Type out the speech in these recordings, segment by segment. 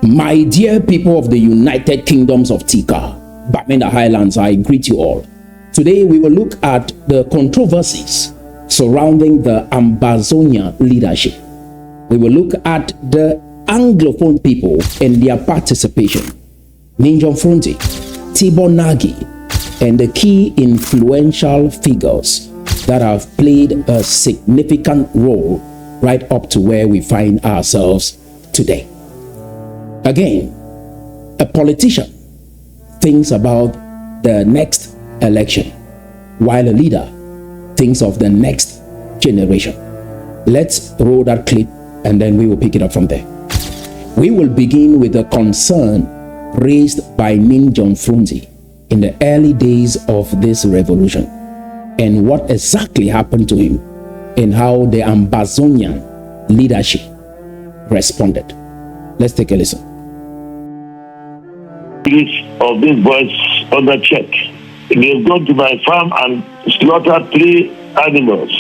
My dear people of the United Kingdoms of Tikar, Bamenda Highlands, I greet you all. Today we will look at the controversies surrounding the Ambazonian leadership. We will look at the Anglophone people and their participation, Ninjom Fronti, Tibor Nagy, and the key influential figures that have played a significant role right up to where we find ourselves today. Again, a politician thinks about the next election, while a leader thinks of the next generation. Let's roll that clip and then we will pick it up from there. We will begin with a concern raised by Ninjom Fronti in the early days of this revolution and what exactly happened to him and how the Ambazonian leadership responded. Let's take a listen. Of these boys under check. They've gone to my farm and slaughtered 3 animals,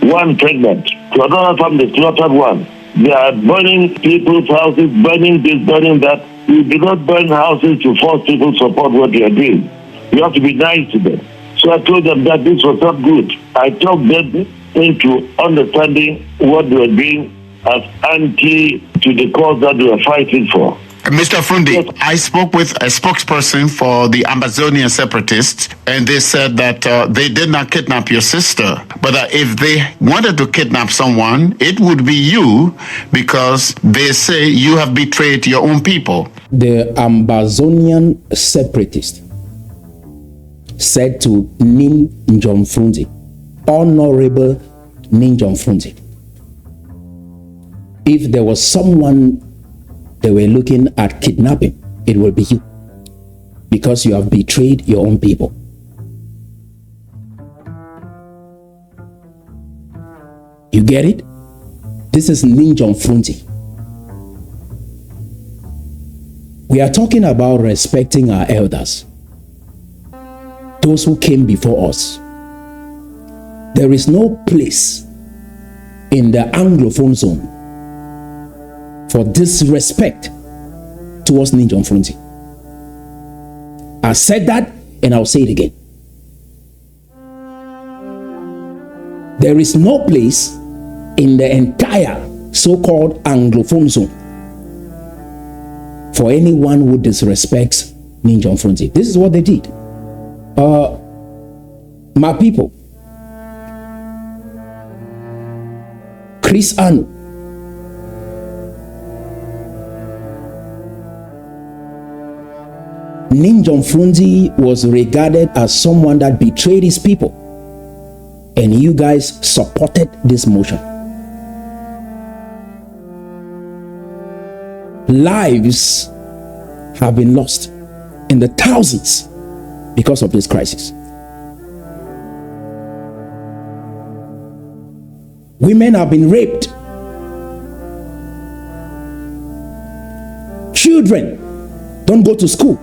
1 pregnant. To another farm, they slaughtered 1. They are burning people's houses, burning this, burning that. You do not burn houses to force people to support what you are doing. You have to be nice to them. So I told them that this was not good. I talked them into understanding what they were doing as anti to the cause that they were fighting for. Mr. Fronti, I spoke with a spokesperson for the Ambazonian separatists, and they said that they did not kidnap your sister, but that if they wanted to kidnap someone, it would be you, because they say you have betrayed your own people. The Ambazonian separatist said to Ninjom Fronti, Honorable Ninjom Fronti, if there was someone they were looking at kidnapping, it will be you, because you have betrayed your own people. You get it? This is Ninjom Fronti. We are talking about respecting our elders, those who came before us. There is no place in the Anglophone zone for disrespect towards Ninjom Fronti. I said that and I'll say it again. There is no place in the entire so-called Anglophone zone for anyone who disrespects Ninjom Fronti. This is what they did. My people, Chris Anu, Ninjom Fronti was regarded as someone that betrayed his people, and you guys supported this motion. Lives have been lost in the thousands because of this crisis. Women have been raped. Children don't go to school.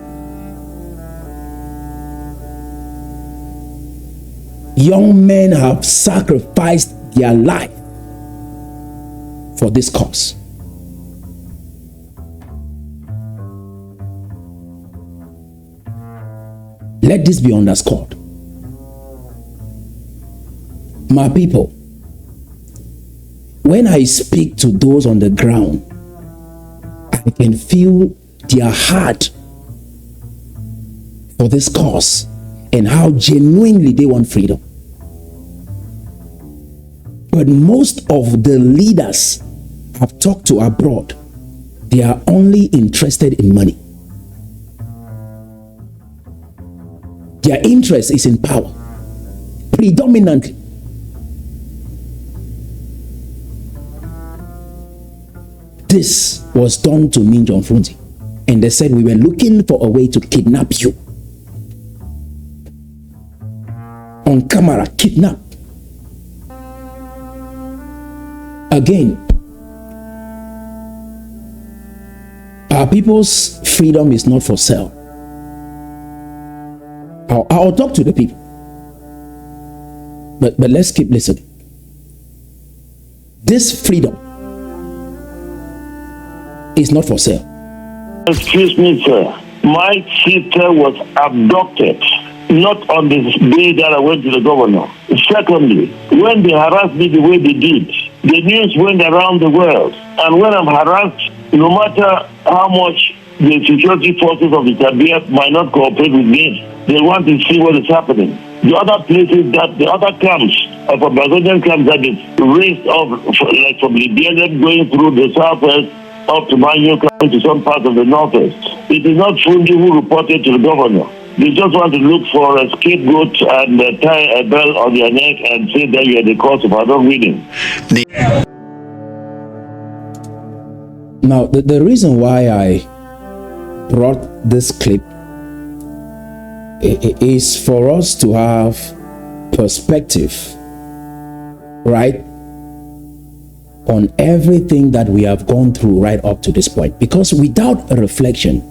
Young men have sacrificed their life for this cause. Let this be underscored. My people, when I speak to those on the ground, I can feel their heart for this cause and how genuinely they want freedom. But most of the leaders I've talked to abroad, they are only interested in money. Their interest is in power, predominantly. This was done to Ninjom Fronti, and they said we were looking for a way to kidnap you. On camera, kidnap. Again, our people's freedom is not for sale. I'll talk to the people, but let's keep listening. This freedom is not for sale. Excuse me, sir. My sister was abducted, not on the day that I went to the governor. Secondly, when they harassed me the way they did, the news went around the world. And when I'm harassed, no matter how much the security forces of the Tabia might not cooperate with me, they want to see what is happening. The other places that, the other camps of Amazonian camps that is raised off, like from Libya, going through the southwest, up to Banyo, coming to some part of the northwest. It is not Fundi who reported to the governor. They just want to look for a scapegoat and tie a bell on their neck and say that you are the cause of our not winning. Now, the reason why I brought this clip is for us to have perspective, right, on everything that we have gone through right up to this point. Because without a reflection,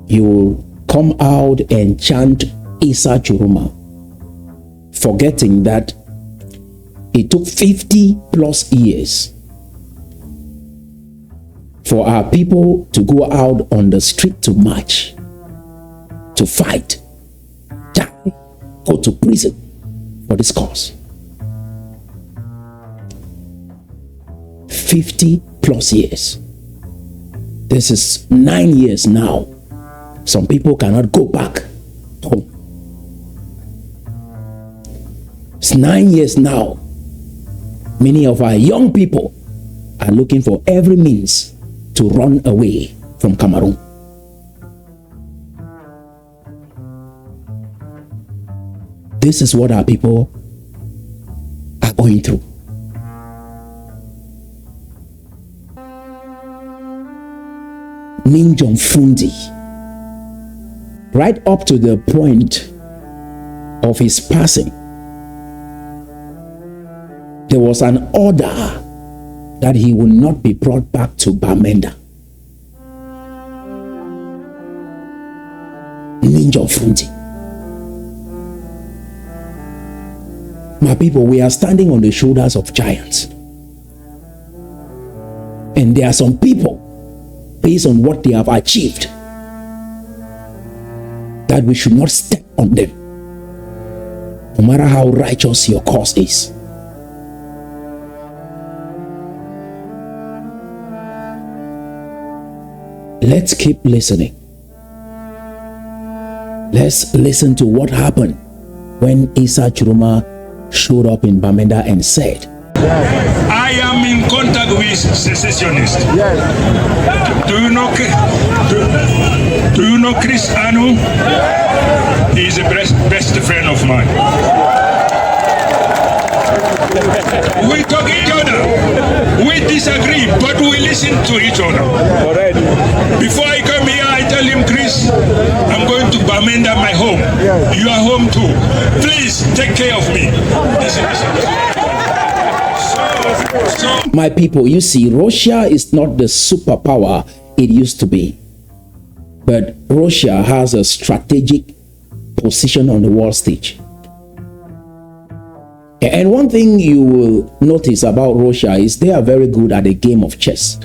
you will come out and chant Isa Churuma, forgetting that it took 50 plus years for our people to go out on the street to march, to fight, die, go to prison for this cause. 50 plus years. This is 9 years now. Some people cannot go back home. It's 9 years now. Many of our young people are looking for every means to run away from Cameroon. This is what our people are going through. Minjong Fundi, right up to the point of his passing, there was an order that he will not be brought back to Bamenda. Minjong Fundi. My people, we are standing on the shoulders of giants. And there are some people, based on what they have achieved, that we should not step on them, no matter how righteous your cause is. Let's keep listening. Let's listen to what happened when Isa Churuma showed up in Bamenda and said, I am in contact with secessionists. Yes. Do you know Chris Anu? He is a best friend of mine. We talk each other. We disagree, but we listen to each other. Before I come here, I tell him, Chris, I'm going to Bamenda, my home. You are home too. Please take care of me. My people, you see, Russia is not the superpower it used to be. But Russia has a strategic position on the world stage. And one thing you will notice about Russia is they are very good at the game of chess.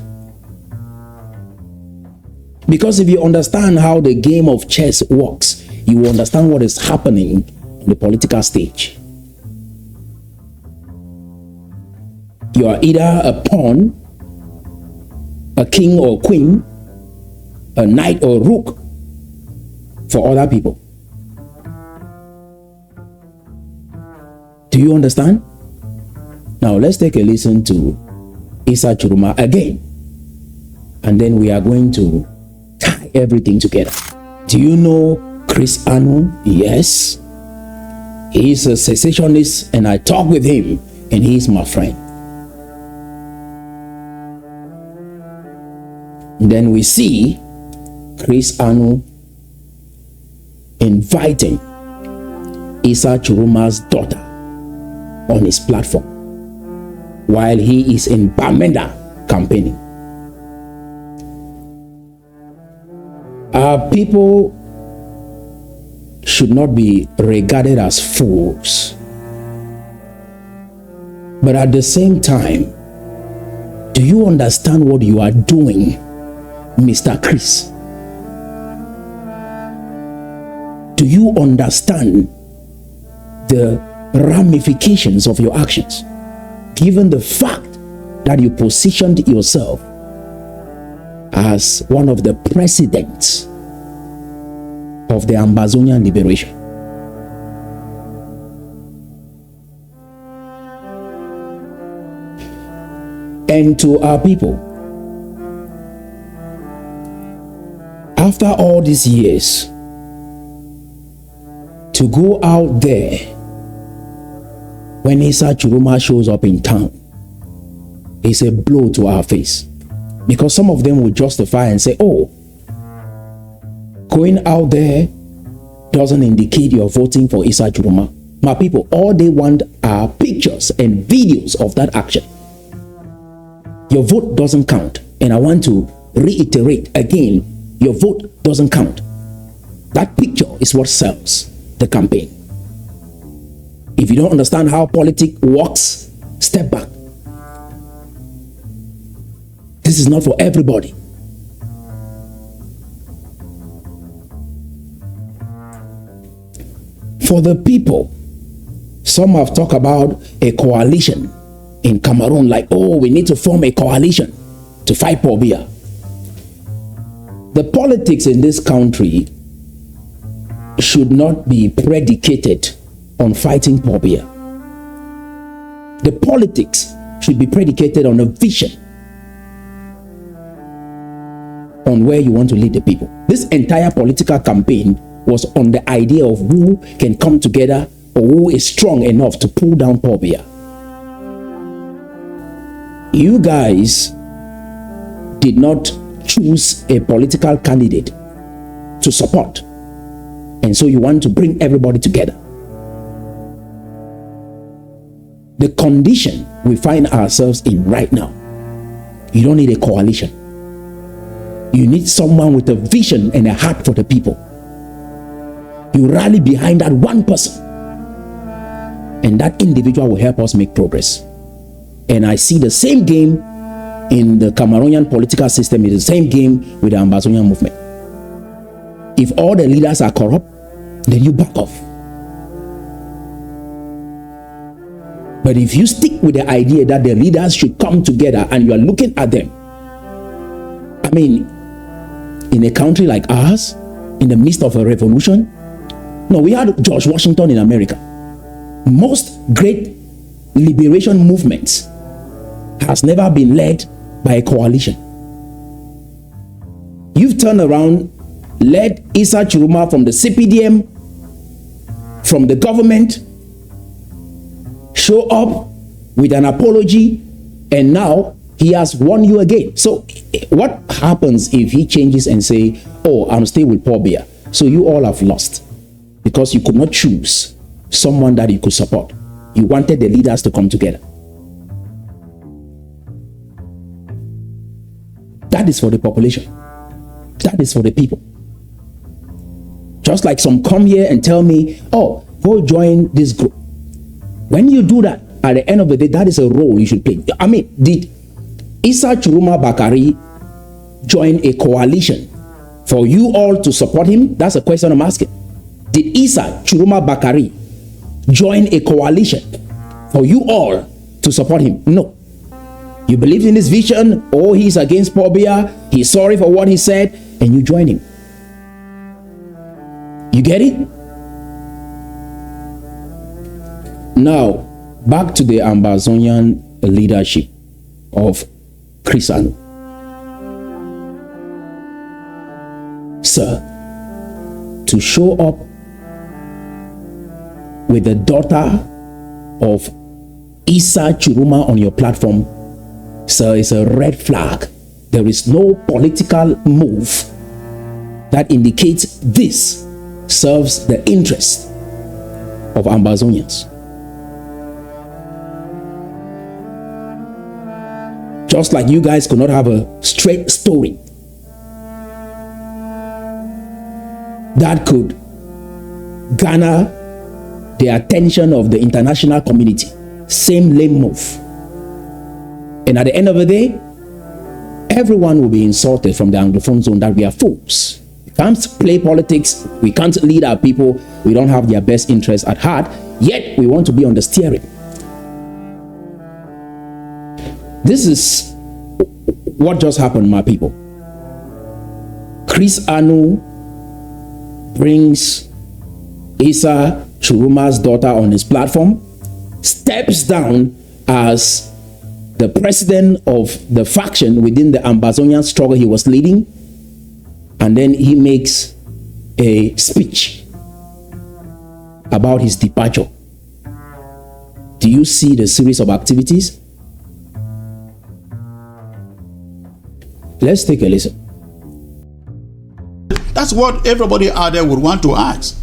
Because if you understand how the game of chess works, you will understand what is happening on the political stage. You are either a pawn, a king or queen, a knight or rook for other people. Do you understand? Now let's take a listen to Isa Churuma again, and then we are going to tie everything together. Do you know Chris Anu? Yes. He is a cessationist, and I talk with him, and he is my friend. Then we see Chris Anu inviting Isa Churuma's daughter on his platform while he is in Bamenda campaigning. Our people should not be regarded as fools, but at the same time, do you understand what you are doing Mr. Chris, do you understand the ramifications of your actions, given the fact that you positioned yourself as one of the presidents of the Ambazonian liberation? And to our people, after all these years, to go out there when Issa Chiroma shows up in town is a blow to our face, because some of them will justify and say, oh, going out there doesn't indicate you're voting for Issa Chiroma. My people, all they want are pictures and videos of that action. Your vote doesn't count. And I want to reiterate again, your vote doesn't count. That picture is what sells the campaign. If you don't understand how politics works, step back. This is not for everybody. For the people, some have talked about a coalition in Cameroon, like, oh, we need to form a coalition to fight Paul Biya. The politics in this country should not be predicated on fighting Paul Biya. The politics should be predicated on a vision on where you want to lead the people. This entire political campaign was on the idea of who can come together or who is strong enough to pull down Paul Biya. You guys did not choose a political candidate to support, and so you want to bring everybody together. The condition we find ourselves in right now, you don't need a coalition. You need someone with a vision and a heart for the people. You rally behind that one person, and that individual will help us make progress. And I see the same game in the Cameroonian political system. It's the same game with the Ambazonian movement. If all the leaders are corrupt, then you back off. But if you stick with the idea that the leaders should come together and you are looking at them, I mean, in a country like ours, in the midst of a revolution, no, we had George Washington in America. Most great liberation movements has never been led by a coalition. You've turned around, led Issa Chiroma from the CPDM, from the government, show up with an apology, and now he has won you again. So what happens if he changes and say, oh, I'm staying with Paul Biya? So you all have lost because you could not choose someone that you could support. You wanted the leaders to come together. That is for the population. That is for the people. Just like some come here and tell me, oh, go join this group. When you do that, at the end of the day, that is a role you should play. I mean, did Issa Chiroma Bakari join a coalition for you all to support him? That's a question I'm asking. Did Issa Chiroma Bakari join a coalition for you all to support him? No. You believed in his vision. Oh, he's against Paul Biya. He's sorry for what he said, and you join him. You get it? Now, back to the Ambazonian leadership of Chris Anu. Sir, to show up with the daughter of Issa Chiroma on your platform, sir, is a red flag. There is no political move that indicates this serves the interest of Ambazonians. Just like you guys could not have a straight story that could garner the attention of the international community. Same lame move. And at the end of the day, everyone will be insulted from the Anglophone zone that we are fools. We can't play politics. We can't lead our people. We don't have their best interests at heart. Yet we want to be on the steering. This is what just happened, my people. Chris Anu brings Issa Churuma's daughter on his platform, steps down as the president of the faction within the Ambazonian struggle he was leading, and then he makes a speech about his departure. Do you see the series of activities? Let's take a listen. That's what everybody out there would want to ask.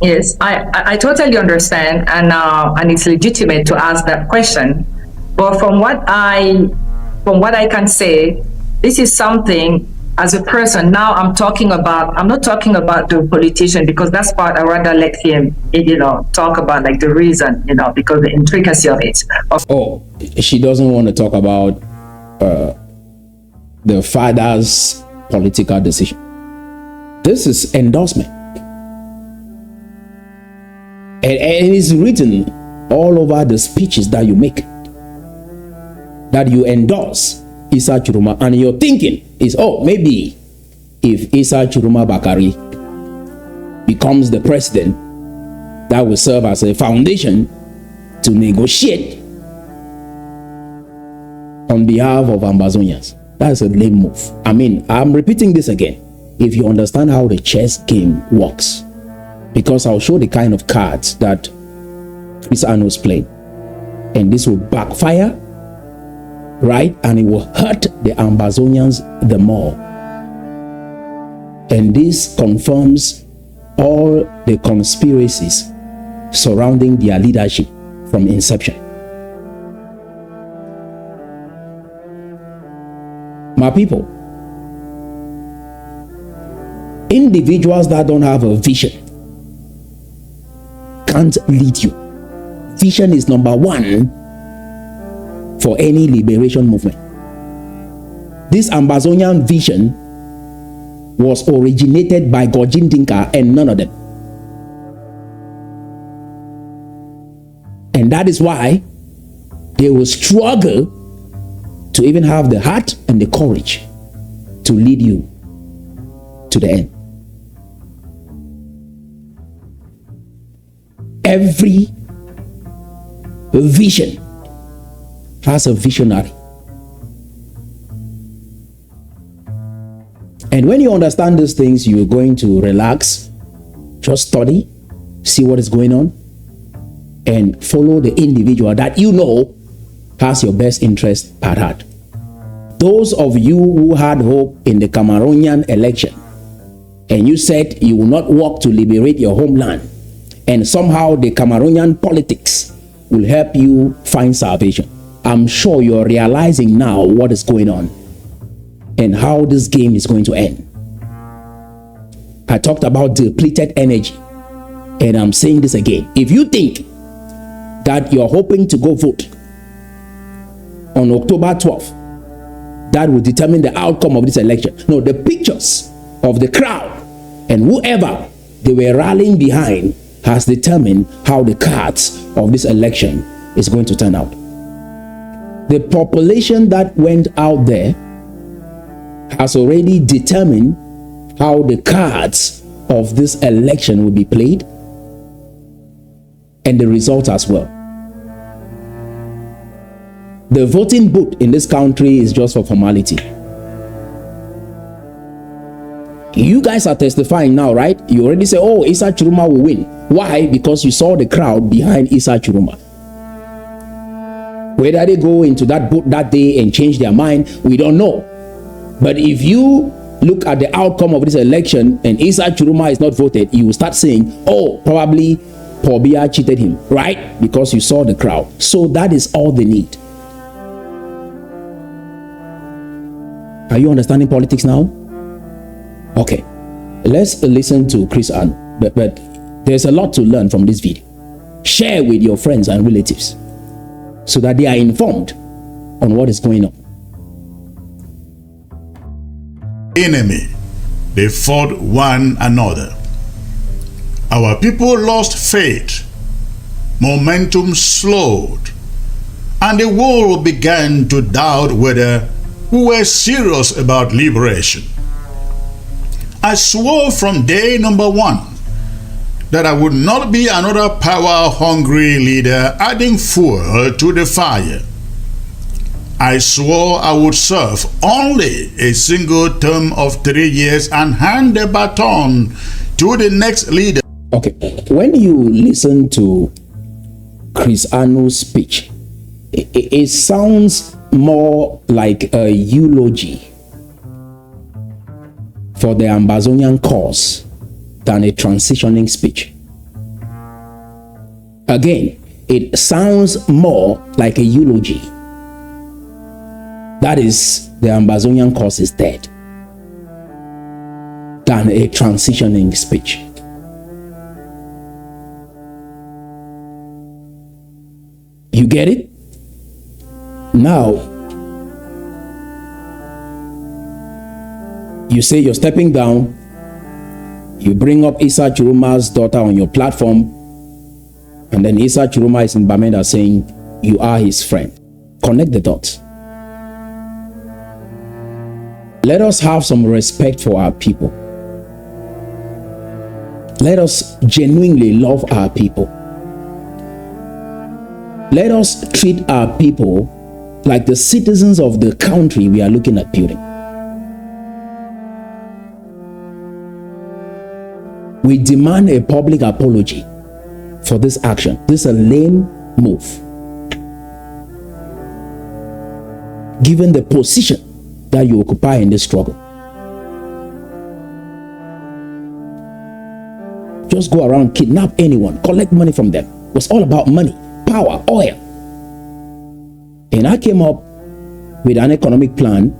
Yes, I totally understand, and it's legitimate to ask that question. But from what I can say, this is something as a person. Now I'm not talking about the politician, because that's part I rather let him, talk about like the reason, because the intricacy of it. She doesn't want to talk about the father's political decision. This is endorsement. And it's written all over the speeches that you make, that you endorse Issa Churuma, and your thinking is, maybe if Issa Churuma Bakari becomes the president, that will serve as a foundation to negotiate on behalf of Ambazonians. That's a lame move. I mean, I'm repeating this again. If you understand how the chess game works, because I'll show the kind of cards that Chris Anu's playing, and this will backfire, right? And it will hurt the Ambazonians the more. And this confirms all the conspiracies surrounding their leadership from inception. My people, individuals that don't have a vision can't lead you. Vision is number one for any liberation movement. This Ambazonian vision was originated by Gojin Tikar and none of them. And that is why they will struggle to even have the heart and the courage to lead you to the end. Every vision has a visionary. And when you understand these things, you're going to relax, just study, see what is going on, and follow the individual that you know has your best interest at heart. Those of you who had hope in the Cameroonian election, and you said you will not work to liberate your homeland, and somehow the Cameroonian politics will help you find salvation, I'm sure you're realizing now what is going on and how this game is going to end. I talked about depleted energy, and I'm saying this again. If you think that you're hoping to go vote on October 12th, that will determine the outcome of this election. No, the pictures of the crowd and whoever they were rallying behind has determined how the cards of this election is going to turn out. The population that went out there has already determined how the cards of this election will be played, and the results as well. The voting booth in this country is just for formality. You guys are testifying now, right? You already say, oh, Issa Churuma will win. Why? Because you saw the crowd behind Issa Churuma. Whether they go into that booth that day and change their mind, we don't know. But if you look at the outcome of this election and Issa Churuma is not voted, you will start saying, oh, probably Paul Biya cheated him, right? Because you saw the crowd. So that is all they need. Are you understanding politics now? Okay, let's listen to Chris Anu. But there's a lot to learn from this video. Share with your friends and relatives so that they are informed on what is going on. enemy. They fought one another. Our people lost faith. Momentum slowed. And the world began to doubt whether we were serious about liberation. I swore from day number one that I would not be another power-hungry leader adding fuel to the fire. I swore I would serve only a single term of 3 years and hand the baton to the next leader. Okay, when you listen to Chris Anu's speech, it sounds more like a eulogy for the Ambazonian cause than a transitioning speech. Again, it sounds more like a eulogy. That is, the Ambazonian cause is dead, than a transitioning speech. You get it? Now, you say you're stepping down, you bring up Issa Churuma's daughter on your platform, and then Issa Churuma is in Bamenda saying you are his friend. Connect the dots. Let us have some respect for our people. Let us genuinely love our people. Let us treat our people like the citizens of the country we are looking at building. We demand a public apology for this action. This is a lame move, given the position that you occupy in this struggle. Just go around, kidnap anyone, collect money from them. It was all about money, power, oil. And I came up with an economic plan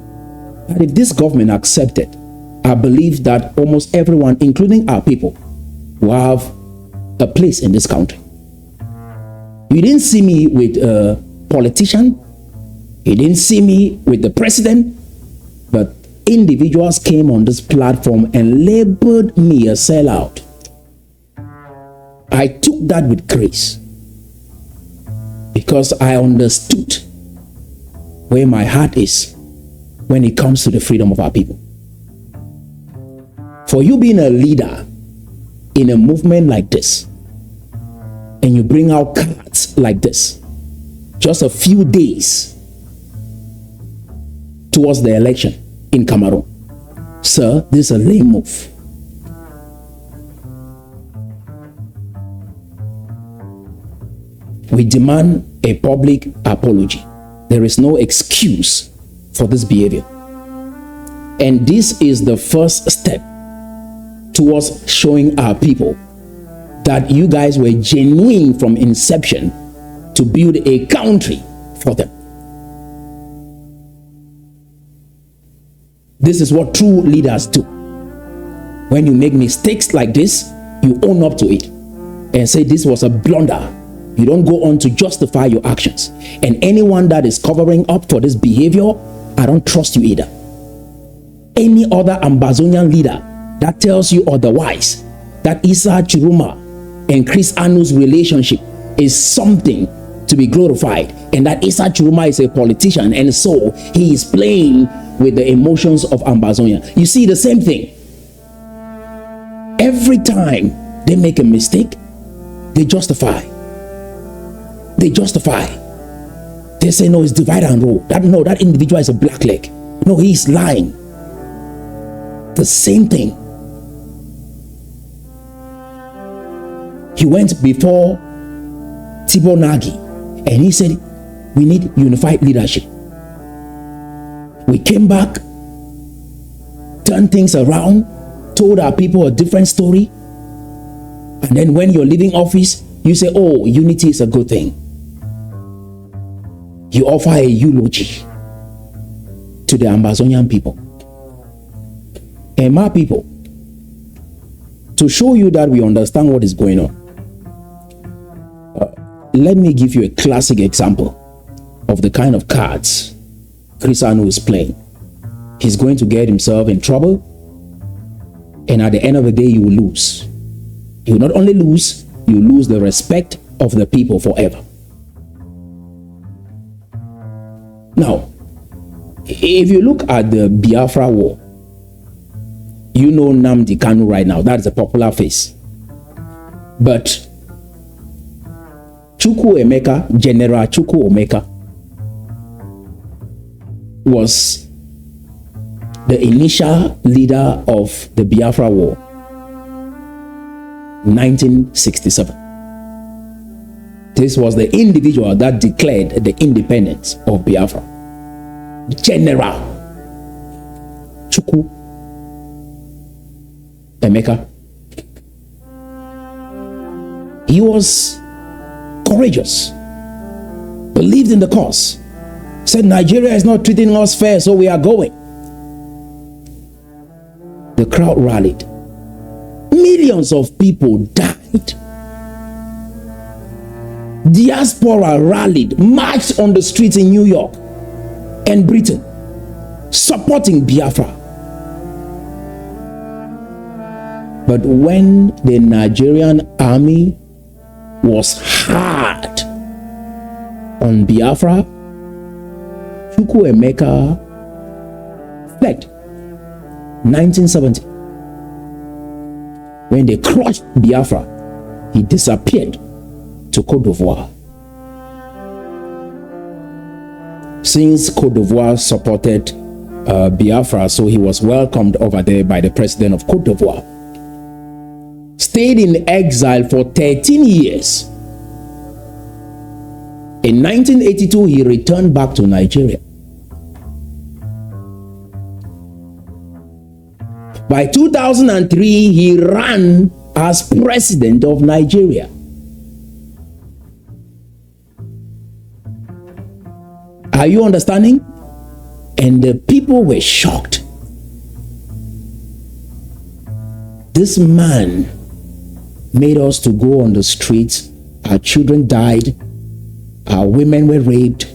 that if this government accepted, I believe that almost everyone, including our people, will have a place in this country. You didn't see me with a politician. You didn't see me with the president. But individuals came on this platform and labeled me a sellout. I took that with grace because I understood where my heart is when it comes to the freedom of our people. For you being a leader in a movement like this, and you bring out cards like this, just a few days towards the election in Cameroon, sir, this is a lame move. We demand a public apology. There is no excuse for this behavior. And this is the first step towards showing our people that you guys were genuine from inception to build a country for them. This is what true leaders do. When you make mistakes like this, you own up to it and say this was a blunder. You don't go on to justify your actions. And anyone that is covering up for this behavior, I don't trust you either. Any other Ambazonian leader that tells you otherwise, that Issa Churuma and Chris Anu's relationship is something to be glorified, and that Issa Churuma is a politician, and so he is playing with the emotions of Ambazonia. You see the same thing. Every time they make a mistake, they justify. They justify. They say, no, it's divide and rule. That individual is a blackleg. No, he's lying. The same thing. He went before Tibo Nagi and he said, we need unified leadership. We came back, turned things around, told our people a different story. And then when you're leaving office, you say, oh, unity is a good thing. You offer a eulogy to the Ambazonian people. And my people, to show you that we understand what is going on, let me give you a classic example of the kind of cards Chris Anu is playing. he's going to get himself in trouble. And at the end of the day, you will lose. You will not only lose, you lose the respect of the people forever. Now, if you look at the Biafra War, you know Nnamdi Kanu right now. That's a popular face. But Chukwuemeka, General Chukwuemeka, was the initial leader of the Biafra War, 1967. This was the individual that declared the independence of Biafra. General Chukwuemeka. He was courageous, believed in the cause, said Nigeria is not treating us fair, so we are going. The crowd rallied. Millions of people died. Diaspora rallied, marched on the streets in New York and Britain, supporting Biafra. But when the Nigerian army was hard on Biafra, Chukwuemeka fled. 1970. When they crushed Biafra, he disappeared to Côte d'Ivoire. Since Côte d'Ivoire supported Biafra, so he was welcomed over there by the president of Côte d'Ivoire. Stayed in exile for 13 years. In 1982, he returned back to Nigeria. By 2003, he ran as president of Nigeria. Are you understanding? And the people were shocked. This man made us to go on the streets. Our children died. Our women were raped.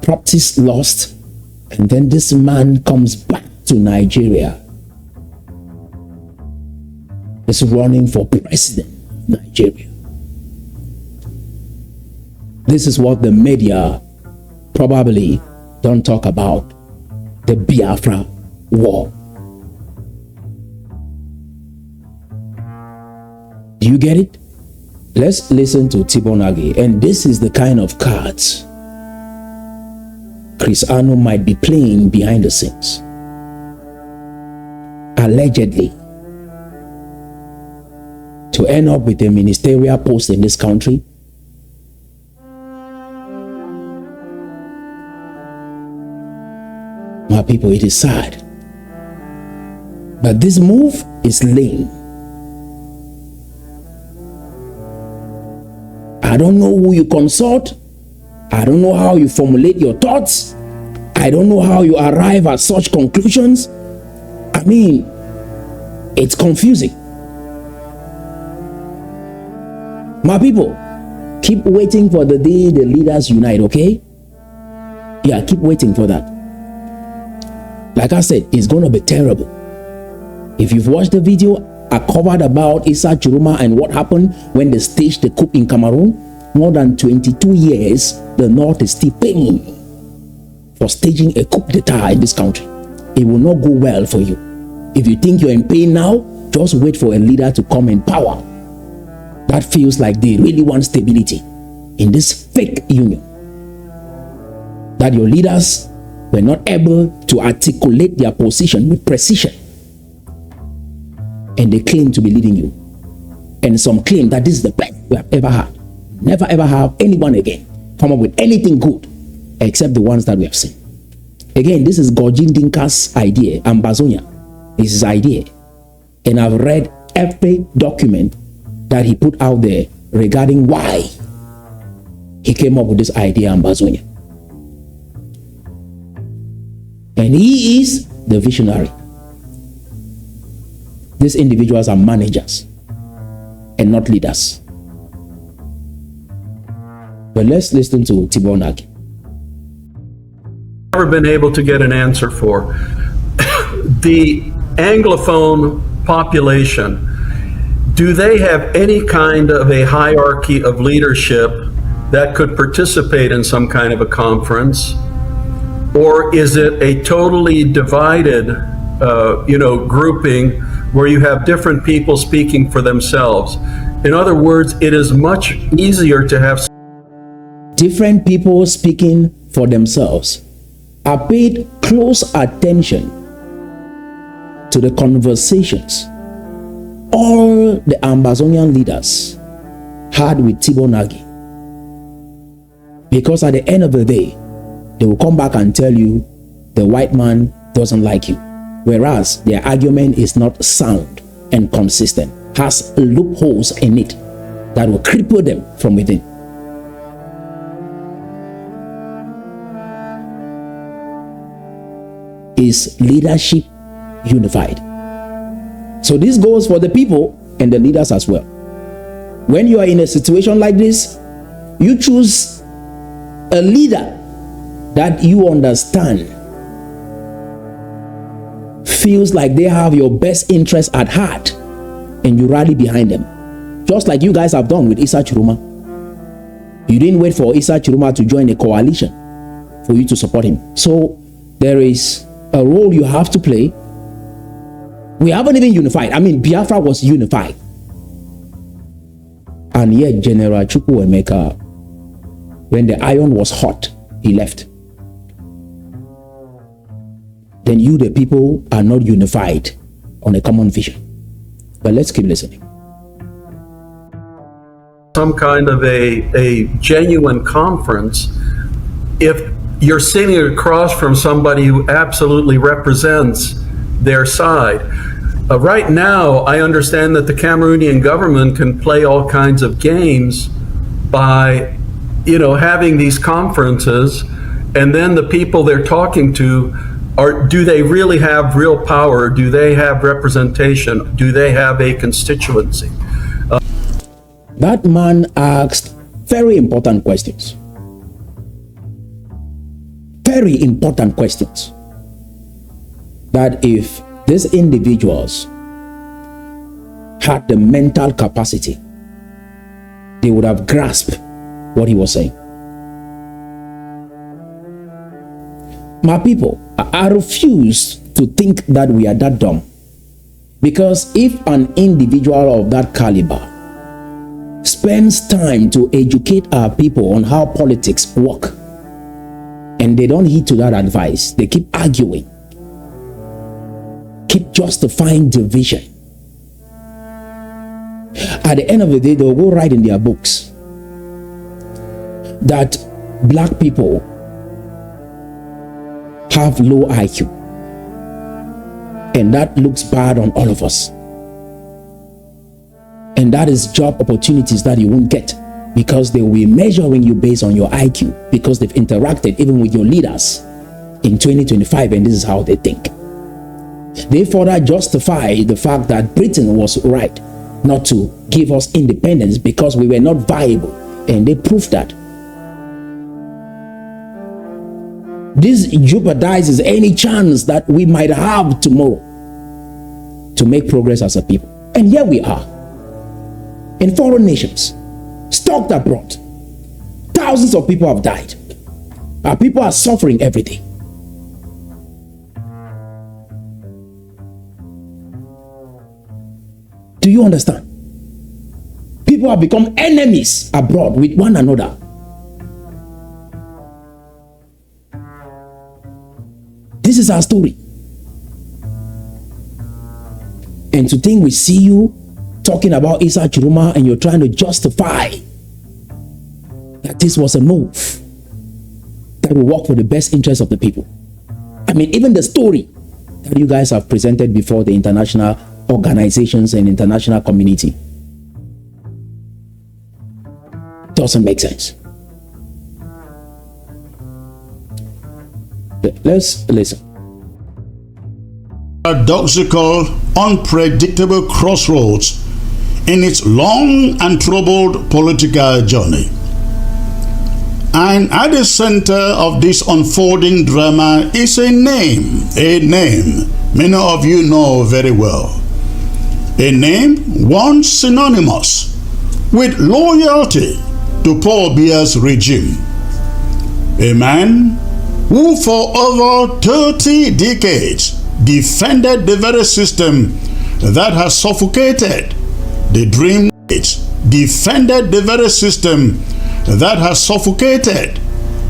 Properties lost. And then this man comes back to Nigeria. Is running for president of Nigeria. This is what the media probably don't talk about. The Biafra War. Do you get it? Let's listen to Tibonagi. And this is the kind of cards Chris Ano might be playing behind the scenes. Allegedly. To end up with a ministerial post in this country. My people, it is sad. But this move is lame. I don't know who you consult. I don't know how you formulate your thoughts. I don't know how you arrive at such conclusions. I mean, it's confusing. My people, keep waiting for the day the leaders unite, okay? Yeah, keep waiting for that. Like I said, it's going to be terrible. If you've watched the video, I covered about Issa Chiroma and what happened when they staged the coup in Cameroon. More than 22 years, the North is still paying for staging a coup d'etat in this country. It will not go well for you. If you think you're in pain now, just wait for a leader to come in power. That feels like they really want stability in this fake union. That your leaders were not able to articulate their position with precision. And they claim to be leading you. And some claim that this is the best we have ever had. Never ever have anyone again come up with anything good except the ones that we have seen. Again, this is Gojin Dinka's idea, Ambazonia. This is his idea. And I've read every document that he put out there regarding why he came up with this idea, Ambazonia. And he is the visionary. These individuals are managers and not leaders. But let's listen to Tibonagi. never been able to get an answer for. The Anglophone population, do they have any kind of a hierarchy of leadership that could participate in some kind of a conference? Or is it a totally divided, grouping where you have different people speaking for themselves? In other words, it is much easier to have different people speaking for themselves. I paid close attention to the conversations all the Ambazonian leaders had with Tibo Nagi. Because at the end of the day, they will come back and tell you the white man doesn't like you. Whereas their argument is not sound and consistent, has loopholes in it that will cripple them from within. Is leadership unified? So this goes for the people and the leaders as well. When you are in a situation like this, you choose a leader that you understand feels like they have your best interest at heart, and you rally behind them, just like you guys have done with Issa Chiruma. You didn't wait for Issa Chiruma to join a coalition for you to support him. So there is a role you have to play. We haven't even unified. I mean, Biafra was unified, and yet General Chukwuemeka, when the iron was hot, he left. Then you, the people, are not unified on a common vision. But let's keep listening. Some kind of a genuine conference if you're sitting across from somebody who absolutely represents their side. Right now, I understand that the Cameroonian government can play all kinds of games by, having these conferences, and then the people they're talking to do they really have real power? Do they have representation? Do they have a constituency? That man asked very important questions. Very important questions. That if these individuals had the mental capacity, they would have grasped what he was saying. My people, I refuse to think that we are that dumb. Because if an individual of that caliber spends time to educate our people on how politics work, and they don't heed to that advice, they keep arguing, keep justifying division, at the end of the day, they'll go write in their books that black people have low IQ, and that looks bad on all of us, and that is job opportunities that you won't get because they will be measuring you based on your IQ, because they've interacted even with your leaders in 2025, and this is how they think. They further justify the fact that Britain was right not to give us independence because we were not viable, and they proved that. This jeopardizes any chance that we might have tomorrow to make progress as a people. And here we are in foreign nations, stalked abroad. Thousands of people have died. Our people are suffering every day. Do you understand? People have become enemies abroad with one another. This is our story. And to think we see you talking about Issa Chiruma and you're trying to justify that this was a move that will work for the best interest of the people. I mean, even the story that you guys have presented before the international organizations and international community doesn't make sense. Let's listen. Paradoxical, unpredictable crossroads in its long and troubled political journey. And at the center of this unfolding drama is a name many of you know very well. A name once synonymous with loyalty to Paul Biya's regime. A man who for over 30 decades defended the very system that has suffocated the dream states, defended the very system that has suffocated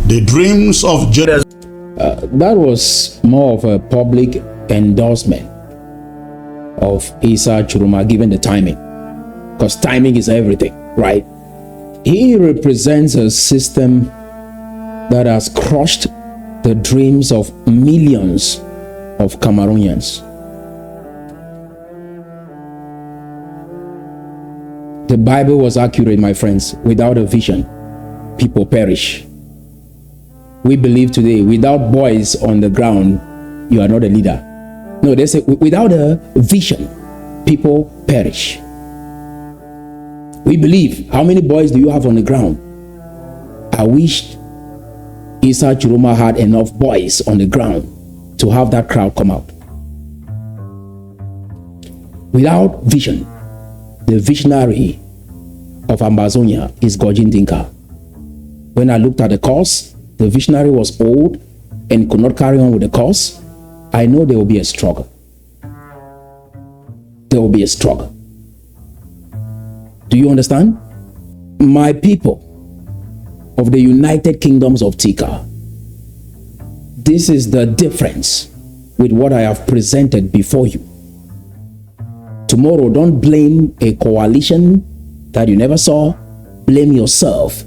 the dreams of that was more of a public endorsement of Issa Churuma, given the timing, because timing is everything, right? He represents a system that has crushed the dreams of millions of Cameroonians. The Bible was accurate, my friends. Without a vision, people perish. We believe today, without boys on the ground, you are not a leader. No, they say without a vision, people perish. We believe, how many boys do you have on the ground? I wish Issa Churuma had enough boys on the ground to have that crowd come out. Without vision, the visionary of Ambazonia is Gojin Dinka. When I looked at the cause, the visionary was old and could not carry on with the cause. I know there will be a struggle. There will be a struggle. Do you understand? My people of the United Kingdoms of Tikar, this is the difference with what I have presented before you. Tomorrow, don't blame a coalition that you never saw. Blame yourself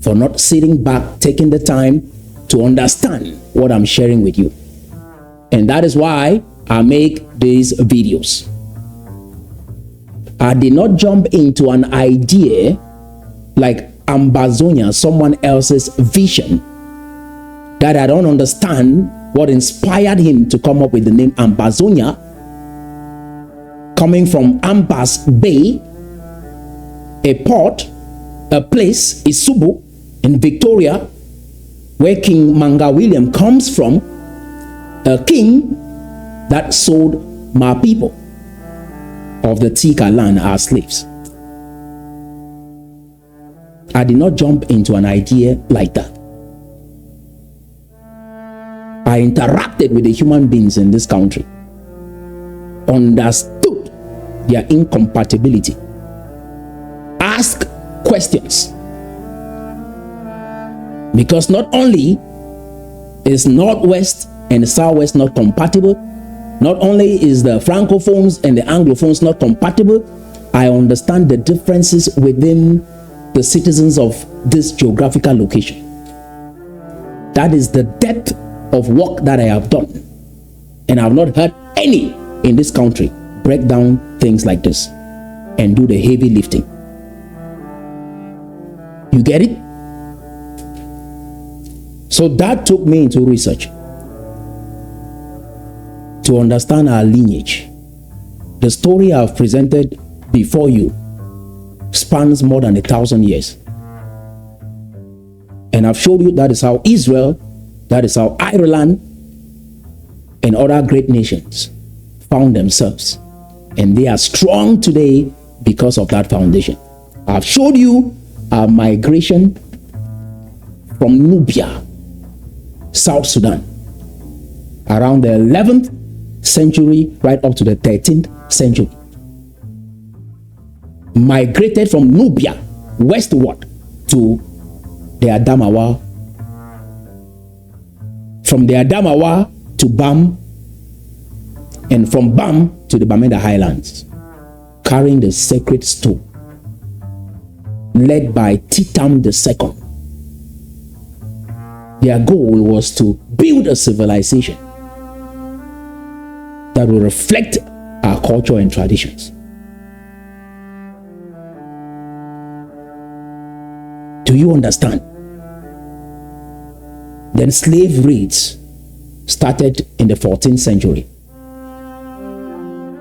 for not sitting back, taking the time to understand what I'm sharing with you. And that is why I make these videos. I did not jump into an idea like Ambazonia, someone else's vision, that I don't understand what inspired him to come up with the name Ambazonia, coming from Ambas Bay, a port, a place, Isubu, in Victoria, where King Manga William comes from, a king that sold my people of the Tikar land as slaves. I did not jump into an idea like that. I interacted with the human beings in this country, understood their incompatibility, asked questions. Because not only is Northwest and Southwest not compatible, not only is the Francophones and the Anglophones not compatible, I understand the differences within the citizens of this geographical location. That is the depth of work that I have done. And I have not heard any in this country break down things like this and do the heavy lifting. You get it? So that took me into research to understand our lineage. The story I've presented before you spans more than 1,000 years. And I've showed you that is how Israel, that is how Ireland and other great nations found themselves. And they are strong today because of that foundation. I've showed you our migration from Nubia, South Sudan, around the 11th century right up to the 13th century. Migrated from Nubia westward to the Adamawa, from the Adamawa to Bam, and from Bam to the Bamenda Highlands, carrying the sacred stone, led by Titam II. Their goal was to build a civilization that will reflect our culture and traditions. Do you understand? Then slave raids started in the 14th century.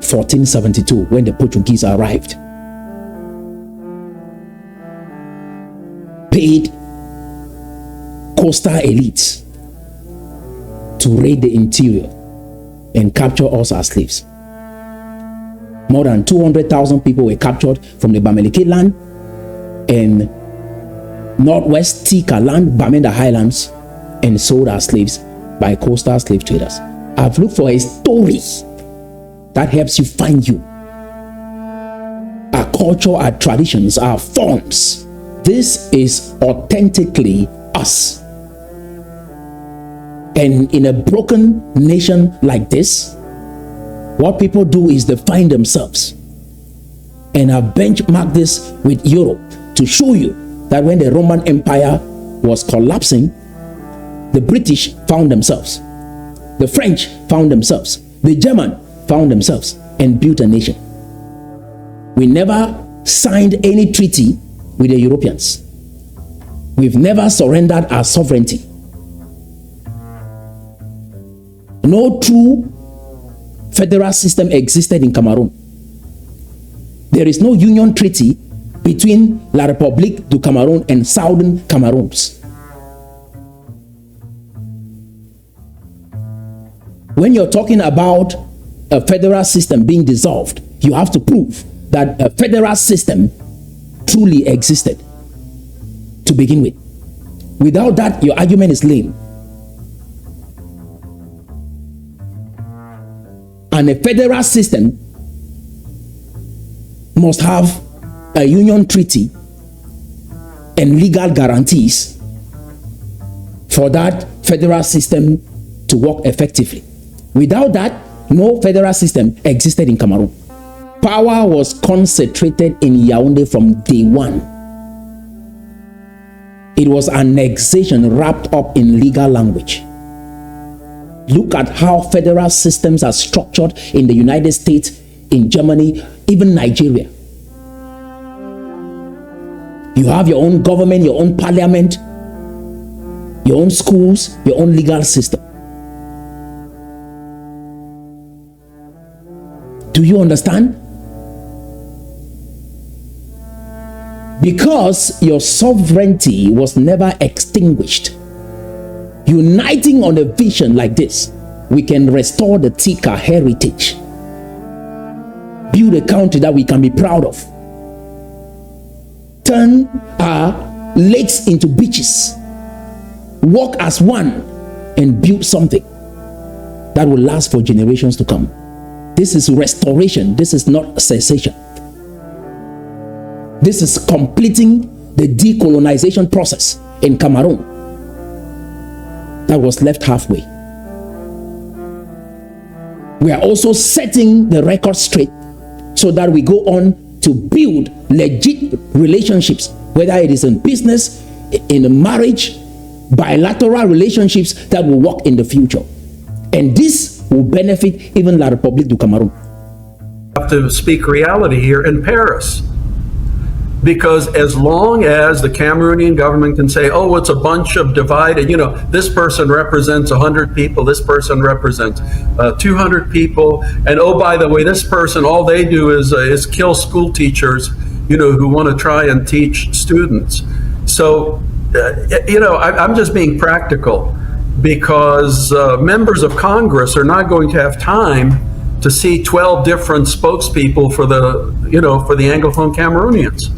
1472, when the Portuguese arrived. Paid coastal elites to raid the interior and capture us as slaves. More than 200,000 people were captured from the Bamenda land and northwest Tikar land, Bamenda Highlands, and sold as slaves by coastal slave traders. I've looked for a story that helps you find you. Our culture, our traditions, our forms. This is authentically us. And in a broken nation like this, what people do is they find themselves. And I've benchmarked this with Europe to show you that when the Roman Empire was collapsing, the British found themselves. The French found themselves. The German found themselves and built a nation. We never signed any treaty with the Europeans. We've never surrendered our sovereignty. No true federal system existed in Cameroon. There is no union treaty between La République du Cameroun and Southern Cameroons. When you're talking about a federal system being dissolved, you have to prove that a federal system truly existed to begin with. Without that, your argument is lame. And a federal system must have a union treaty and legal guarantees for that federal system to work effectively. Without that, no federal system existed in Cameroon. Power was concentrated in Yaoundé from day one. It was annexation wrapped up in legal language. Look at how federal systems are structured in the United States, in Germany, even Nigeria. You have your own government, your own parliament, your own schools, your own legal system. Do you understand? Because your sovereignty was never extinguished. Uniting on a vision like this, we can restore the Tikar heritage. Build a country that we can be proud of. Turn our lakes into beaches. Walk as one and build something that will last for generations to come. This is restoration. This is not cessation. This is completing the decolonization process in Cameroon that was left halfway. We are also setting the record straight so that we go on to build legit relationships, whether it is in business, in a marriage, bilateral relationships that will work in the future. And this will benefit even La République du Cameroun. Have to speak reality here in Paris. Because as long as the Cameroonian government can say, oh, it's a bunch of divided, this person represents 100 people, this person represents 200 people, and oh, by the way, this person, all they do is kill school teachers, who want to try and teach students. So, I'm just being practical, because members of Congress are not going to have time to see 12 different spokespeople for the Anglophone Cameroonians.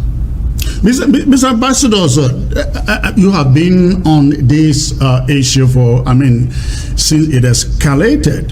Mr. Ambassador, you have been on this issue since it escalated.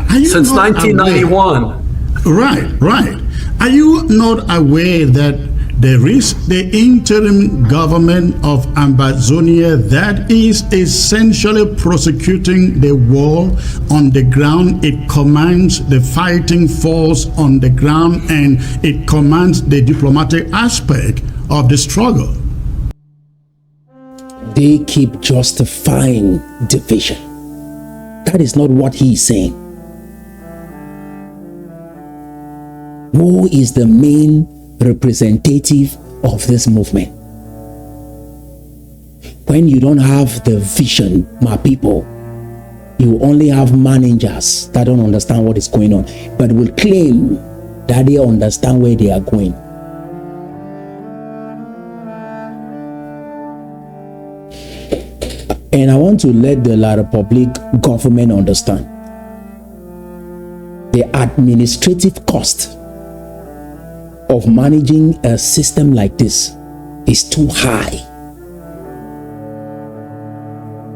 Since 1991. Right. Are you not aware that there is the interim government of Ambazonia that is essentially prosecuting the war on the ground? It commands the fighting force on the ground, and it commands the diplomatic aspect of the struggle. They keep justifying division. That is not what he is saying. Who is the main representative of this movement? When you don't have the vision, my people, you only have managers that don't understand what is going on, but will claim that they understand where they are going. And I want to let the La Republic government understand the administrative cost of managing a system like this is too high.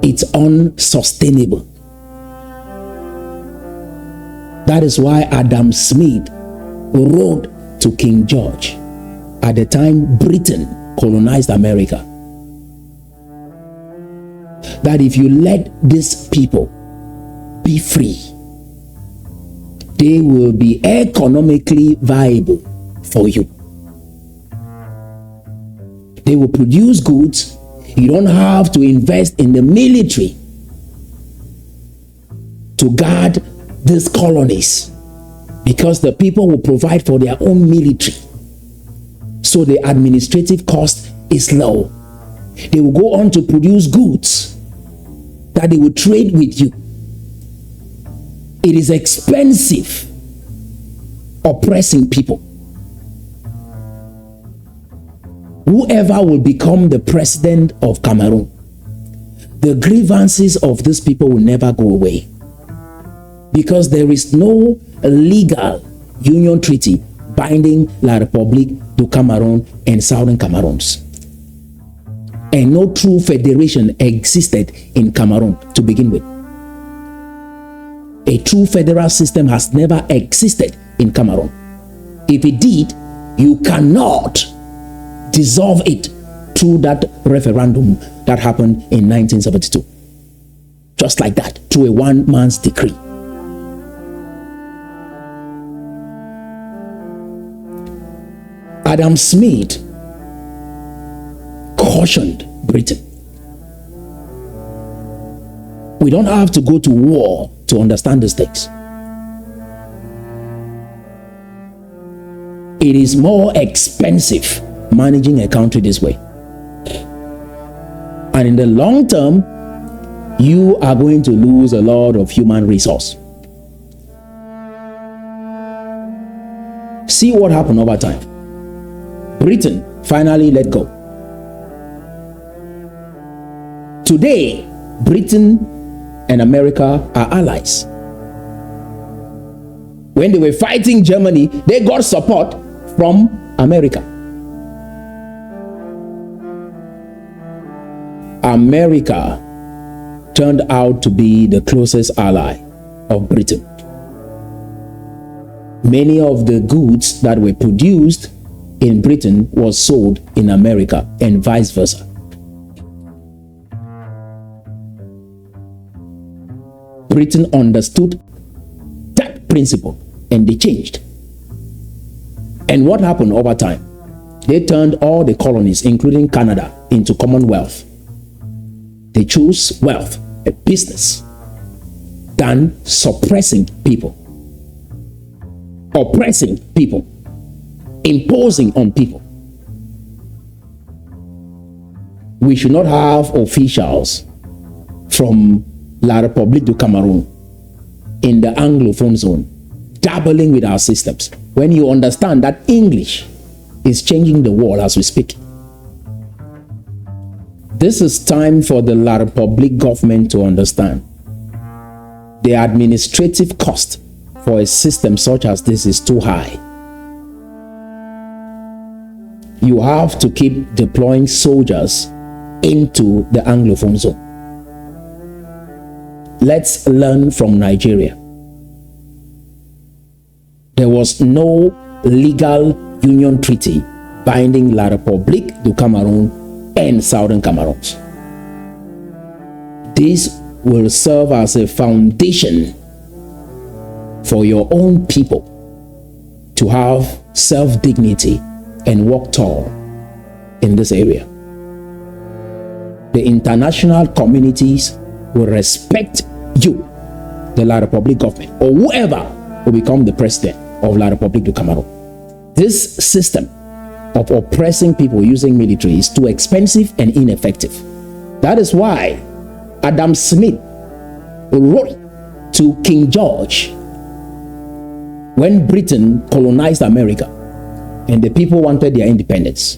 It's unsustainable. That is why Adam Smith wrote to King George at the time Britain colonized America, that if you let these people be free, they will be economically viable for you. They will produce goods. You don't have to invest in the military to guard these colonies, because the people will provide for their own military. So the administrative cost is low. They will go on to produce goods that they will trade with you. It is expensive oppressing people. Whoever will become the president of Cameroon, the grievances of these people will never go away, because there is no legal union treaty binding La Republique du Cameroon and Southern Cameroons. And no true federation existed in Cameroon to begin with. A true federal system has never existed in Cameroon. If it did, you cannot dissolve it through that referendum that happened in 1972. Just like that, through a one-man's decree. Adam Smith cautioned Britain. We don't have to go to war to understand these things. It is more expensive managing a country this way. And in the long term, you are going to lose a lot of human resource. See what happened over time. Britain finally let go. Today, Britain and America are allies. When they were fighting Germany, they got support from America. America turned out to be the closest ally of Britain. Many of the goods that were produced in Britain was sold in America, and vice versa. Britain understood that principle and they changed. And what happened over time? They turned all the colonies, including Canada, into Commonwealth. They chose wealth and business than suppressing people, oppressing people, imposing on people. We should not have officials from La Republique du Cameroon in the Anglophone zone dabbling with our systems, when you understand that English is changing the world as we speak. This is time for the La Republique government to understand the administrative cost for a system such as this is too high. You have to keep deploying soldiers into the Anglophone zone. Let's learn from Nigeria. There was no legal union treaty binding La Republique du Cameroon and Southern Cameroons. This will serve as a foundation for your own people to have self-dignity and walk tall in this area. The international communities will respect you, the La Republique government, or whoever will become the president of La Republique du Cameroon. This system of oppressing people using military is too expensive and ineffective. That is why Adam Smith wrote to King George when Britain colonized America and the people wanted their independence.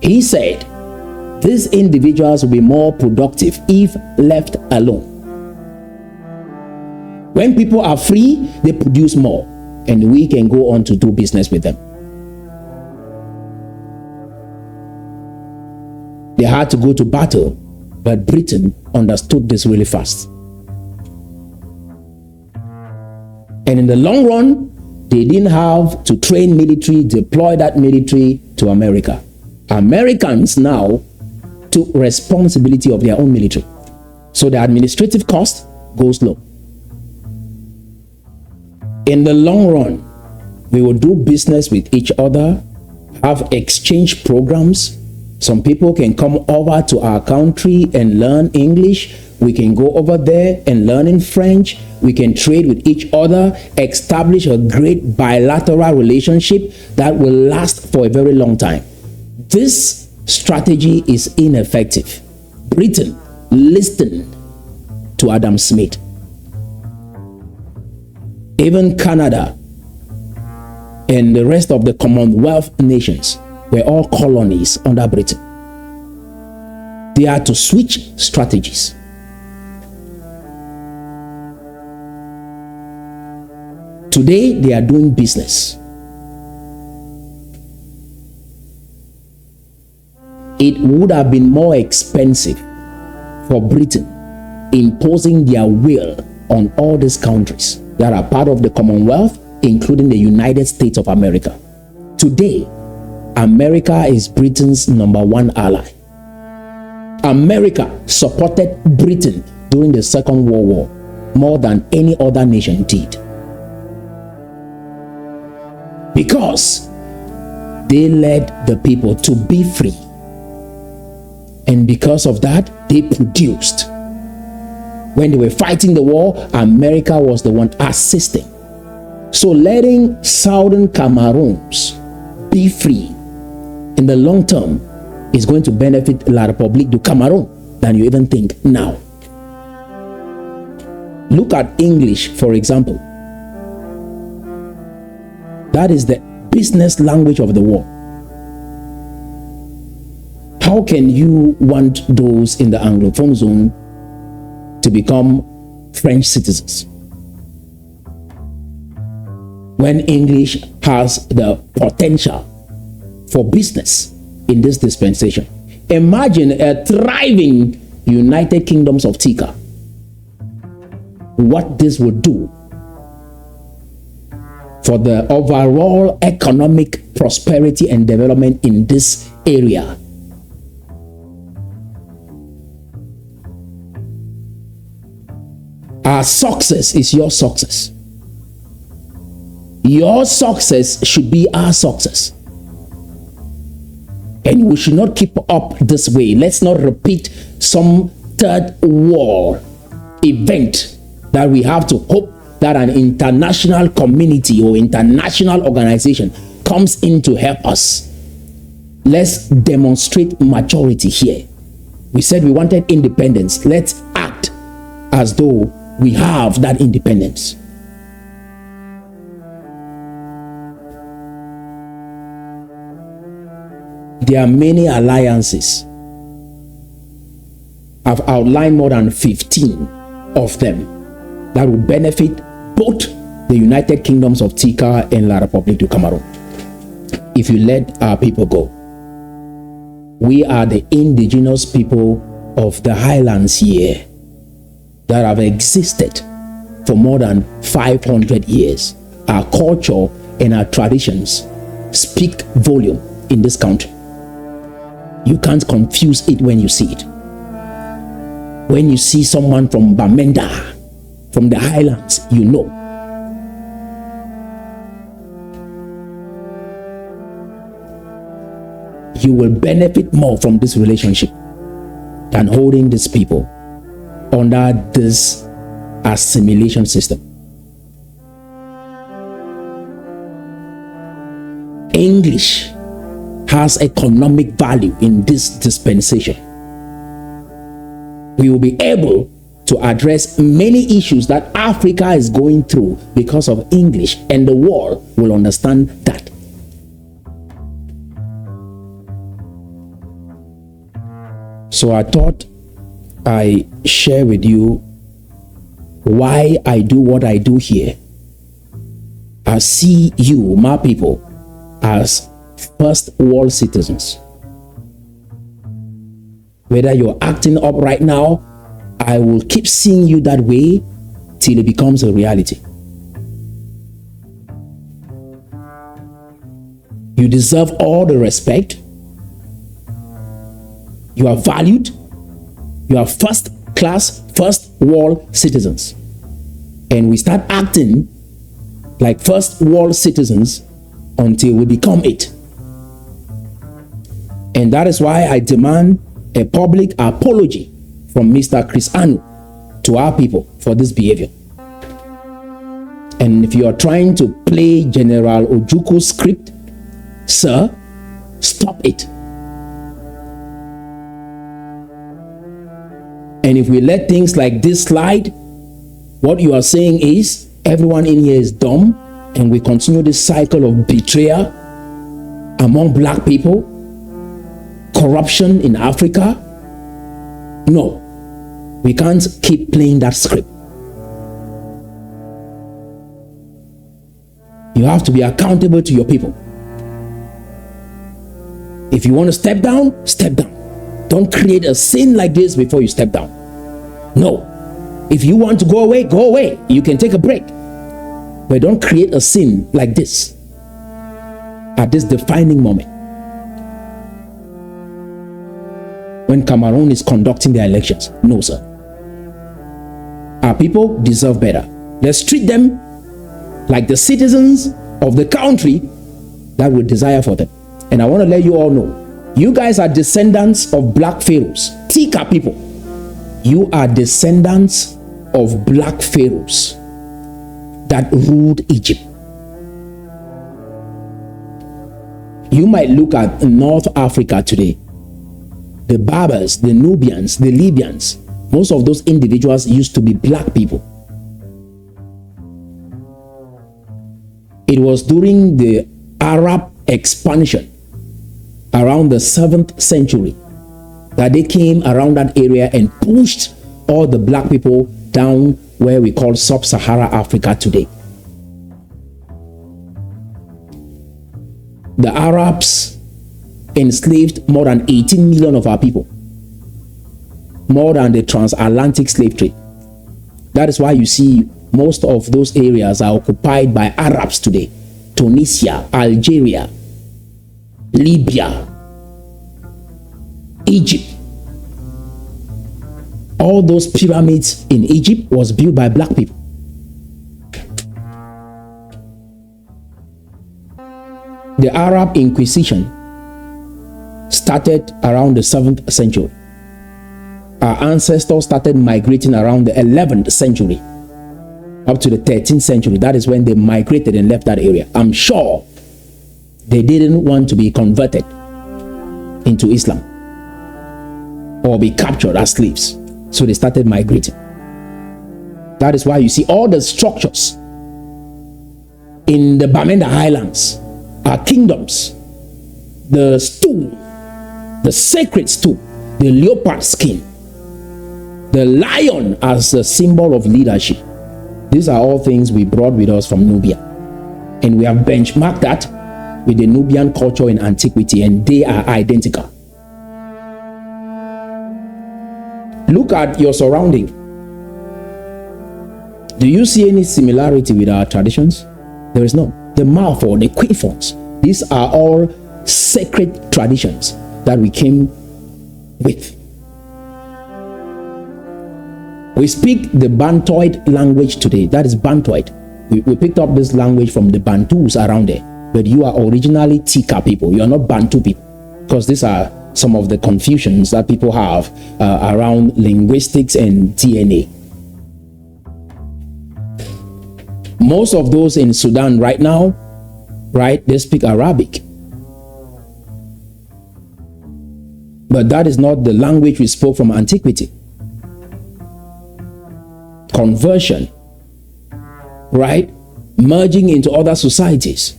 He said, These individuals will be more productive if left alone. When people are free, they produce more, and we can go on to do business with them. They had to go to battle, but Britain understood this really fast. And in the long run, they didn't have to train military, deploy that military to America. Americans now took responsibility of their own military. So the administrative cost goes low. In the long run, we will do business with each other, have exchange programs. Some people can come over to our country and learn English. We can go over there and learn in French. We can trade with each other, establish a great bilateral relationship that will last for a very long time. This strategy is ineffective. Britain listened to Adam Smith. Even Canada and the rest of the Commonwealth nations were all colonies under Britain. They had to switch strategies. Today, they are doing business. It would have been more expensive for Britain imposing their will on all these countries that are part of the Commonwealth, including the United States of America. Today, America is Britain's #1 ally. America supported Britain during the Second World War more than any other nation did, because they led the people to be free. And because of that, they produced. When they were fighting the war, America was the one assisting. So letting Southern Cameroons be free in the long term is going to benefit La République du Cameroun than you even think now. Look at English, for example. That is the business language of the world. How can you want those in the Anglophone zone to become French citizens when English has the potential for business in this dispensation? Imagine a thriving United Kingdoms of Tikar. What this would do for the overall economic prosperity and development in this area. Our success is your success. Your success should be our success. And we should not keep up this way. Let's not repeat some third world event that we have to hope that an international community or international organization comes in to help us. Let's demonstrate maturity here. We said we wanted independence. Let's act as though we have that independence. There are many alliances. I've outlined more than 15 of them that will benefit both the United Kingdoms of Tikar and La République du Cameroun if you let our people go. We are the indigenous people of the Highlands here that have existed for more than 500 years. Our culture and our traditions speak volume in this country. You can't confuse it when you see it. When you see someone from Bamenda, from the Highlands, you know. You will benefit more from this relationship than holding these people under this assimilation system. English has economic value in this dispensation. We will be able to address many issues that Africa is going through because of English, and the world will understand that. So I thought I share with you why I do what I do here. I see you, my people, as first world citizens. Whether you're acting up right now, I will keep seeing you that way till it becomes a reality. You deserve all the respect. You are valued. You are first class, first world citizens. And we start acting like first world citizens until we become it. And that is why I demand a public apology from Mr. Chris Anu to our people for this behavior. And if you are trying to play General Ojukwu script, sir, stop it. And if we let things like this slide, what you are saying is everyone in here is dumb, and we continue this cycle of betrayal among black people, corruption in Africa. No, we can't keep playing that script. You have to be accountable to your people. If you want to step down, step down. Don't create a scene like this before you step down. No. If you want to go away, go away. You can take a break. But don't create a scene like this at this defining moment when Cameroon is conducting their elections. No, sir. Our people deserve better. Let's treat them like the citizens of the country that we desire for them. And I want to let you all know, you guys are descendants of black pharaohs. Tikar people, you are descendants of black pharaohs that ruled Egypt. You might look at North Africa today, the Berbers, the Nubians, the Libyans. Most of those individuals used to be black people. It was during the Arab expansion around the 7th century that they came around that area and pushed all the black people down where we call sub-Sahara Africa today. The Arabs enslaved more than 18 million of our people, more than the transatlantic slave trade. That is why you see most of those areas are occupied by Arabs today. Tunisia, Algeria, Libya, Egypt. All those pyramids in Egypt was built by black people. The Arab Inquisition started around the 7th century. Our ancestors started migrating around the 11th century up to the 13th century. That is when they migrated and left that area. I'm sure they didn't want to be converted into Islam or be captured as slaves. So they started migrating. That is why you see all the structures in the Bamenda Highlands are kingdoms. The stool, the sacred stool, the leopard skin, the lion as a symbol of leadership. These are all things we brought with us from Nubia. And we have benchmarked that with the Nubian culture in antiquity, and they are identical. Look at your surrounding. Do you see any similarity with our traditions? There is none. The Malfo, the Quifons, these are all sacred traditions that we came with. We speak the Bantoid language today. That is Bantoid. We picked up this language from the Bantus around there. But you are originally Tikar people. You are not Bantu people. Because these are some of the confusions that people have around linguistics and DNA. Most of those in Sudan right now, right, they speak Arabic. But that is not the language we spoke from antiquity. Conversion, right? Merging into other societies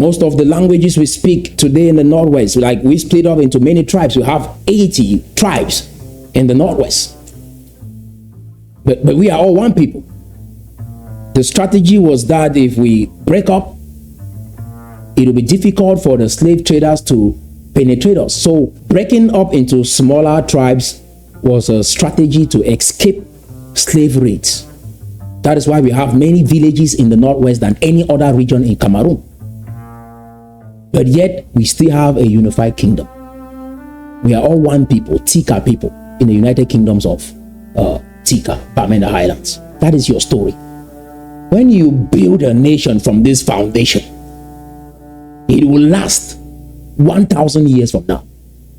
Most of the languages we speak today in the Northwest, like we split up into many tribes. We have 80 tribes in the Northwest. But we are all one people. The strategy was that if we break up, it will be difficult for the slave traders to penetrate us. So breaking up into smaller tribes was a strategy to escape slave raids. That is why we have many villages in the Northwest than any other region in Cameroon. But yet, we still have a unified kingdom. We are all one people, Tikar people, in the United Kingdoms of Tikar, Bamenda Highlands. That is your story. When you build a nation from this foundation, it will last 1,000 years from now.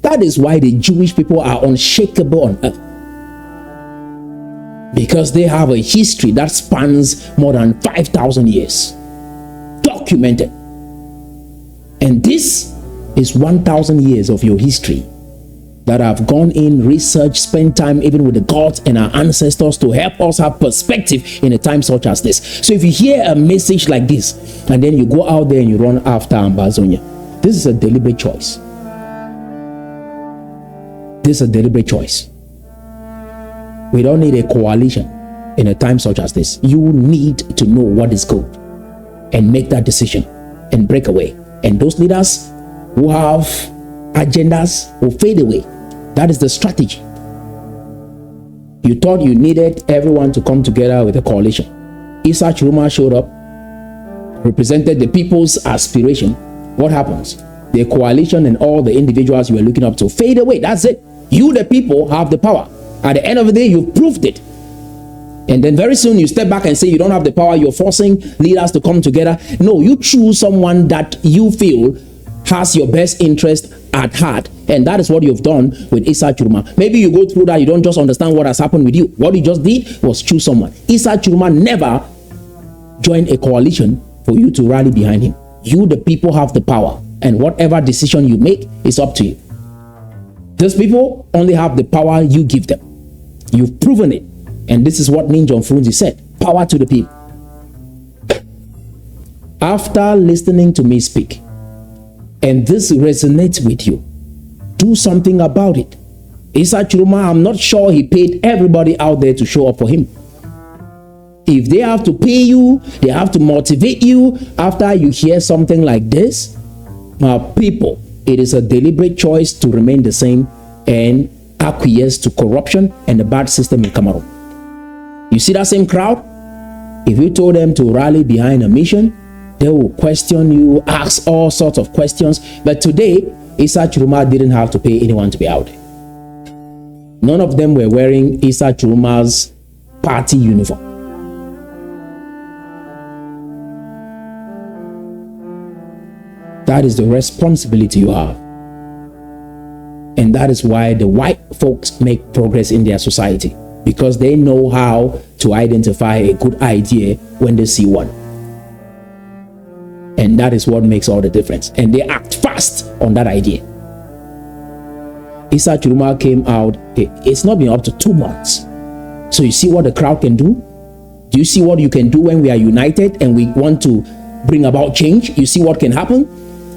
That is why the Jewish people are unshakable on earth. Because they have a history that spans more than 5,000 years. Documented. And this is 1,000 years of your history that have gone in, research, spent time even with the gods and our ancestors to help us have perspective in a time such as this. So if you hear a message like this, and then you go out there and you run after Ambazonia, this is a deliberate choice. This is a deliberate choice. We don't need a coalition in a time such as this. You need to know what is good and make that decision and break away. And those leaders who have agendas will fade away. That is the strategy. You thought you needed everyone to come together with a coalition. Issa Chiruma showed up, represented the people's aspiration. What happens? The coalition and all the individuals you were looking up to fade away. That's it. You, the people, have the power. At the end of the day, you've proved it. And then very soon you step back and say you don't have the power, you're forcing leaders to come together. No, you choose someone that you feel has your best interest at heart. And that is what you've done with Issa Chiruma. Maybe you go through that, you don't just understand what has happened with you. What you just did was choose someone. Issa Chiruma never joined a coalition for you to rally behind him. You, the people, have the power. And whatever decision you make is up to you. These people only have the power you give them. You've proven it. And this is what Ninja Frunzi said. Power to the people. After listening to me speak, and this resonates with you, do something about it. Issa Chiruma, I'm not sure he paid everybody out there to show up for him. If they have to pay you, they have to motivate you after you hear something like this, people, it is a deliberate choice to remain the same and acquiesce to corruption and the bad system in Cameroon. You see that same crowd? If you told them to rally behind a mission, they will question you, ask all sorts of questions. But today, Issa Chiruma didn't have to pay anyone to be out there. None of them were wearing Issa Chiruma's party uniform. That is the responsibility you have. And that is why the white folks make progress in their society. Because they know how to identify a good idea when they see one. And that is what makes all the difference. And they act fast on that idea. Issa Chiruma came out, it's not been up to 2 months. So you see what the crowd can do? Do you see what you can do when we are united and we want to bring about change? You see what can happen?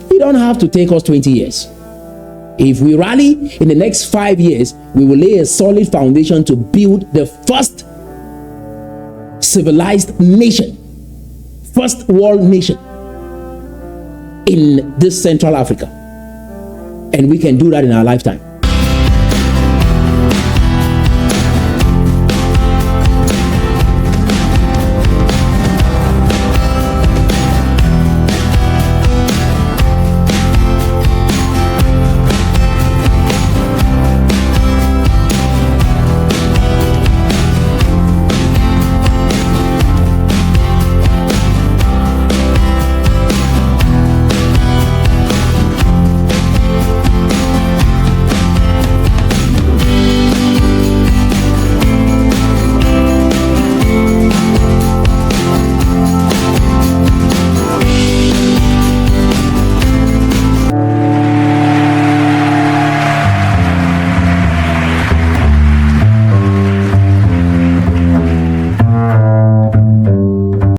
It don't have to take us 20 years. If we rally in the next 5 years, we will lay a solid foundation to build the first civilized nation, first world nation in this Central Africa. And we can do that in our lifetime.